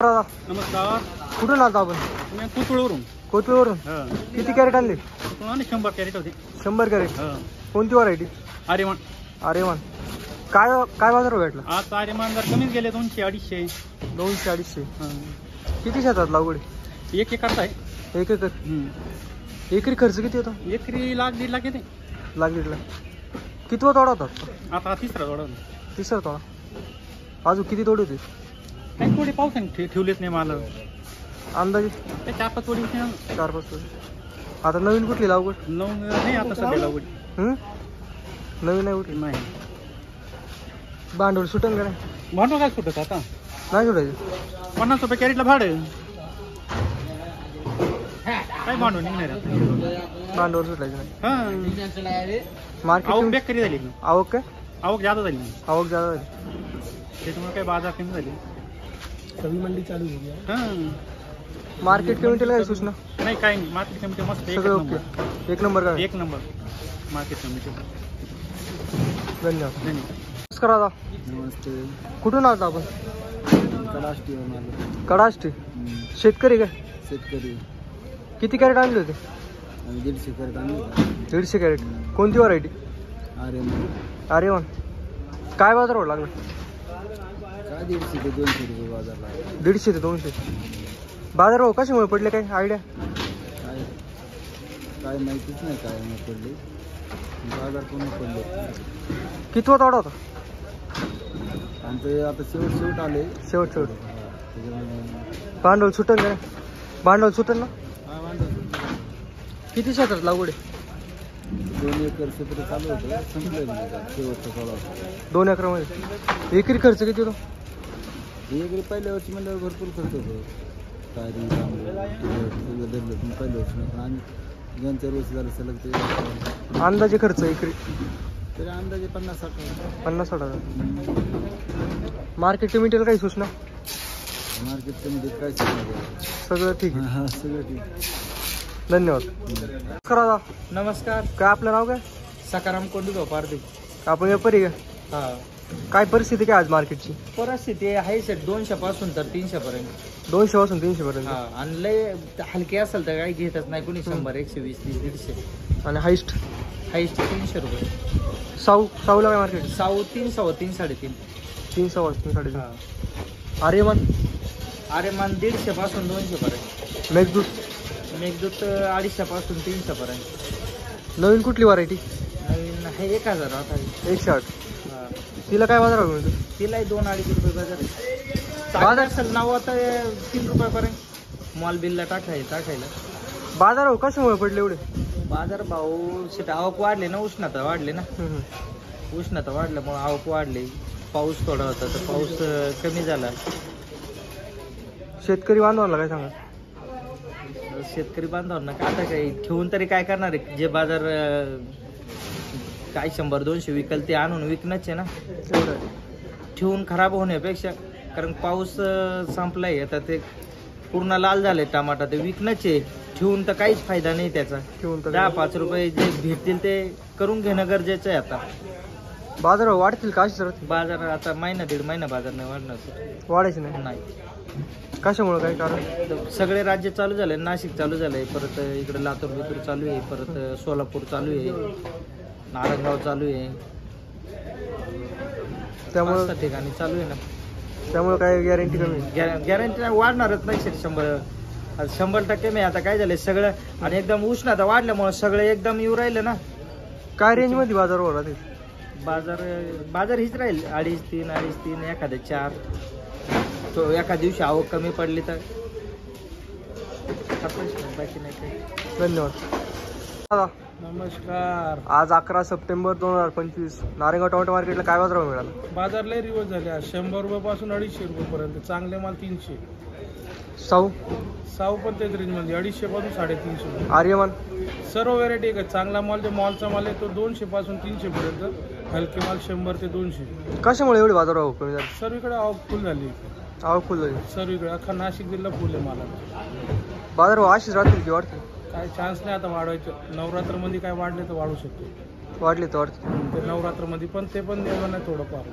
नमस्कार. कुठून आलो आपण? मी कोथरूडवरून. कोथरूडवरून. किती कॅरेट आणले? 100 कॅरेट होते. 100 कॅरेट. कोणती व्हरायटी? आर्यमान. आर्यमान. काय काय बाजार भेटला आज? आर्यमान जर कमीच गेले 200-250. 200-250. किती शेतात लागवड? 1 एकरचा आहे. 1 एकर. एकरी खर्च किती होता? एकरी लाख-1.5 लाख येते. लागलीला कितवा तोडा होता? आता तिसरा तोडा. तिसरा तोडा. अजून किती तोडे होते? काही थोडे पावसाने ठेवलेच नाही मला. अंदाजे ते 4-5 तोडी होते. 4-5 तोडे. आता नवीन कुठली लागवड? नाही आता सध्या लागवड. नवीन नाही कुठली? नाही. भांडवल सुटन का? भांडवल काय सुटत आता? नाही सुटायचं. 50 रुपये कॅरेटला भाडं. काय भांडवल निघणार आहे? भांडवल सुटायचं नाही. आवक मार्केट बेकारी झाली. आवक काय? आवक जादा झाली. आवक जादा झाली. त्याच्यामुळे काही बाजार कमी झाली. कमी मंडी चालू झाली. मार्केट कमिटीला काय सूचना? नाही काही नाही. मार्केट कमिटी मस्त. सगळं ओके. एक नंबर काय? 1 नंबर मार्केट कमिटी. धन्यवाद. धन्यवाद. नमस्कार दादा. नमस्ते. कुठून आलो आपण? कडाष्टीवरून आलो. कडाष्टी. शेतकरी काय? शेतकरी. किती कॅरेट आणले होते? आम्ही 150 कॅरेट आणले. 150 कॅरेट. कोणती व्हरायटी? आर्यमान. आर्यमान. काय बाजार लागला? काय 150 ते 200 रुपये बाजार लागला. 150 ते 200. बाजार भाव कशामुळे पडले? काय आयडिया? काय काय माहितीच नाही काय नाही पडले. बाजार कोणी पडले. कितवा तोडा होता? आमचं आता शेवट आले. शेवट. त्याच्यामुळे भांडवल सुटन का? भांडवल सुटन ना? हा वांधा. किती शेतात लागवड आहे? 2 एकर क्षेत्र चालू होतं. संपलं शेवटचा थोडा होता. 2 एकरामध्ये. एकरी खर्च किती होता? एकरी पहिल्या वर्षी म्हणल्यावर भरपूर खर्च होतो. टायरिंग सगळं धरलं पण पहिल्या वर्षी नाही. पण आम्ही 2-4 वर्ष झालं सलग ते. अंदाजे खर्च एकरी? तरी अंदाजे 50-60. 50-60 हजार. मार्केट कमिटीला काही सूचना? मार्केट कमिटीत काय सांगणार? सगळं ठीक आहे. हा सगळं ठीक. धन्यवाद. नमस्कार दादा. नमस्कार. काय आपलं नाव काय? सकाराम कोंडू पारदी. आपण व्यापारी का? हा. काय परिस्थिती काय आज मार्केटची? परिस्थिती आहे सेट 200 पासून तर 300 पर्यंत. 200 पासून 300 पर्यंत. हा. आणि लय हलके असेल तर काही घेतच नाही कोणी. 100, 120, 150. आणि हाईस्ट? हाईस्ट 300 रुपये. साऊला काय मार्केट? साऊ 300, 3, 3.5. 300, 3.5. हा. आर्यमान? आर्यमान 150 पासून 200 पर्यंत. मेघदूत 250 पासून 300 पर्यंत. नवीन कुठली व्हरायटी? नवीन आहे 1000 आता. 160. तिला काय बाजार भाव मिळतो? तिलाही 2-2.5 रुपये बाजार आहे. बाजार असेल नाव आता 3 रुपयापर्यंत मॉल बिलला टाकायला. बाजार भाव कशामुळे पडले एवढे? बाजार भाव शेट आवक वाढले ना. उष्णता वाढले ना. उष्णता वाढल्यामुळे आवक वाढली. पाऊस थोडा होता तर पाऊस कमी झाला. शेतकरी बांधवांना काय सांगा? शेतकरी बांधवांना का आता काही ठेवून तरी काय करणार आहे? जे बाजार काय 100-200 विकल ते आणून विकणंच आहे ना. ठेवून खराब होण्यापेक्षा. कारण पाऊस संपलाय आता. ते पूर्ण लाल झाले टमाटा. ते विकणंच आहे. ठेवून तर काहीच फायदा नाही त्याचा. 10-5 रुपये जे भेटतील ते करून घेणं गरजेचं आहे आता. बाजार भाव वाढतील का? अशीच बाजार आता 1-1.5 महिना बाजार नाही वाढणार. वाढायचे नाही. कशामुळे काय कारण? सगळे राज्य चालू झाले. नाशिक चालू झालंय. परत इकडे लातूर बितूर चालू आहे. परत सोलापूर चालू आहे. नारायणगाव चालू आहे. त्यामुळे ठिकाणी चालू आहे ना. त्यामुळे काय गॅरंटी कमी? गॅरंटी वाढणारच नाही. 100% मी आता काय झालंय सगळं. आणि एकदम उष्णता वाढल्यामुळे सगळं एकदम येऊ राहिलं ना. काय रेंज मध्ये बाजार भाव राहतील? बाजार हीच राहील 2.5-3 एखाद्या 4. तो एका दिवशी आवक कमी पडली तर बाकी नाही काही. धन्यवाद. नमस्कार. आज 11 सप्टेंबर 2025 नारायणगाव टोमॅटो मार्केटला काय बाजार भाव मिळाला? बाजार लय रिवर्स झाले. 100 रुपयापासून 250 रुपयापर्यंत. चांगले माल 300. साऊ पण तेच रेंज मध्ये 250 पासून 350. आर्यमान? सर्व व्हरायटी आहे. चांगला माल जो मॉलचा माल आहे तो 200 पासून 300 पर्यंत. हलके माल 100 ते 200. कशामुळे एवढे बाजार भाव कमी झाले? सर्वीकडे आवक फुल झाली. आवक फुल झाली सर्वीकडे. अख्खा नाशिक जिल्हा फुल आहे मालाला. बाजार भाव अशीच राहतील की वाढतील? काय चान्स नाही आता वाढवायचं. नवरात्रमध्ये काय वाढले तर वाढू शकतो. वाढले तर वाढतील. ते नवरात्रमध्ये पण ते पण एवढं नाही थोडंफार.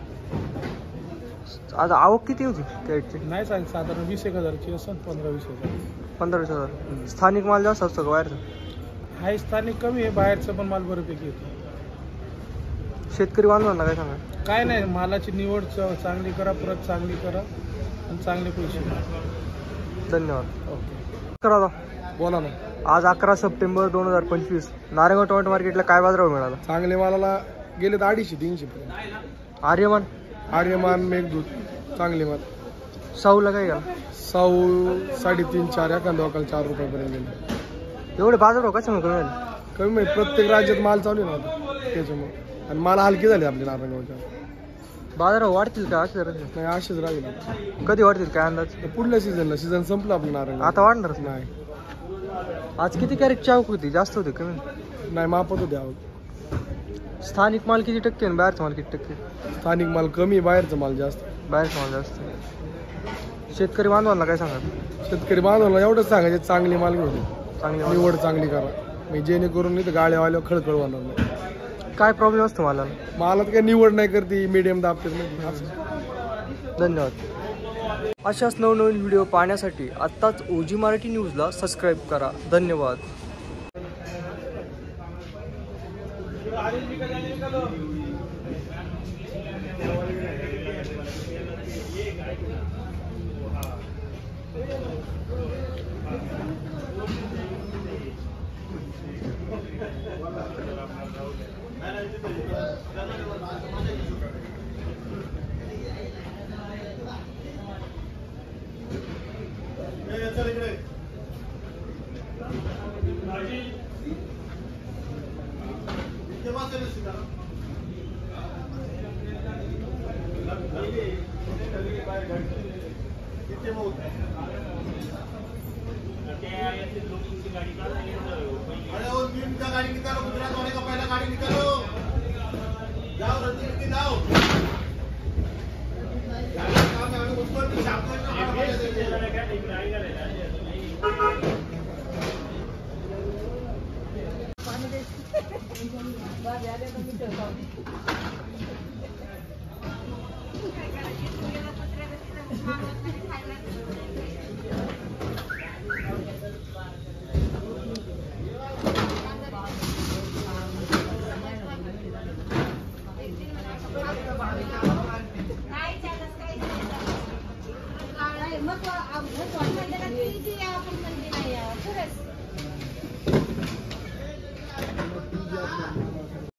आता आवक किती होती कॅरेटची? नाही सांग, साधारण 20,000ची असं 15-20,000. 15,000. स्थानिक माल जास्त असतो का बाहेरचा? हाय स्थानिक कमी आहे, बाहेरचं पण माल बऱ्यापैकी येतो. शेतकरी बांधवांना काय सांगा? काय नाही, मालाची निवड चांगली करा, परत चांगली करा आणि चांगले पैसे घ्या. धन्यवाद. ओके, करा आता. बोला ना. आज 11 सप्टेंबर 2025 नारायणगाव टोमॅटो मार्केटला काय बाजारभाव मिळाला? चांगले मालाला गेले तर 250-300 पर्यंत. आर्यमान आर्यमान, मेघदूत चांगले माल. साऊला काय गेला? साऊ 3.5-4, एखादा वकाल 4 रुपयापर्यंत गेले. एवढे बाजारभाव कशामुळे कमी झाले? कमी म्हणजे प्रत्येक राज्यात माल चालू आहे ना आता, त्याच्यामुळे. आणि माल हलकी झाले आपल्या नारायणगावच्या. बाजारभाव वाढतील का? असे नाही, असेच राहील आता. कधी वाढतील काय अंदाज? पुढल्या सीझन संपलं आपलं नारायणगाव. आता वाढणारच नाही. आज किती कॅरेटची आवक होती? जास्त होती कमी? नाही, मापत होते आवक. स्थानिक माल किती टक्के आणि बाहेरचा माल किती टक्के? स्थानिक माल कमी, बाहेरचा माल जास्त. बाहेरचा माल जास्त. शेतकरी बांधवांना काय सांगा? शेतकरी बांधवांना एवढंच सांगायचे, चांगली माल घेऊन चांगली निवड चांगली करा, म्हणजे जेणेकरून इथं गाड्यावाल्यावर खळखळ होणार नाही. काय प्रॉब्लेम असतो मालाला? मालात काही निवड नाही करते, मीडियम दाबते. धन्यवाद. अशाच नवनवीन व्हिडिओ पाहण्यासाठी आत्ताच ओजी मराठी न्यूजला सबस्क्राईब करा. धन्यवाद. गाड़ी निकालो, गुजरात वाले का पहला गाड़ी निकालो, जाओ रंजीत की जाओ, काम है उस पर भी छाप मग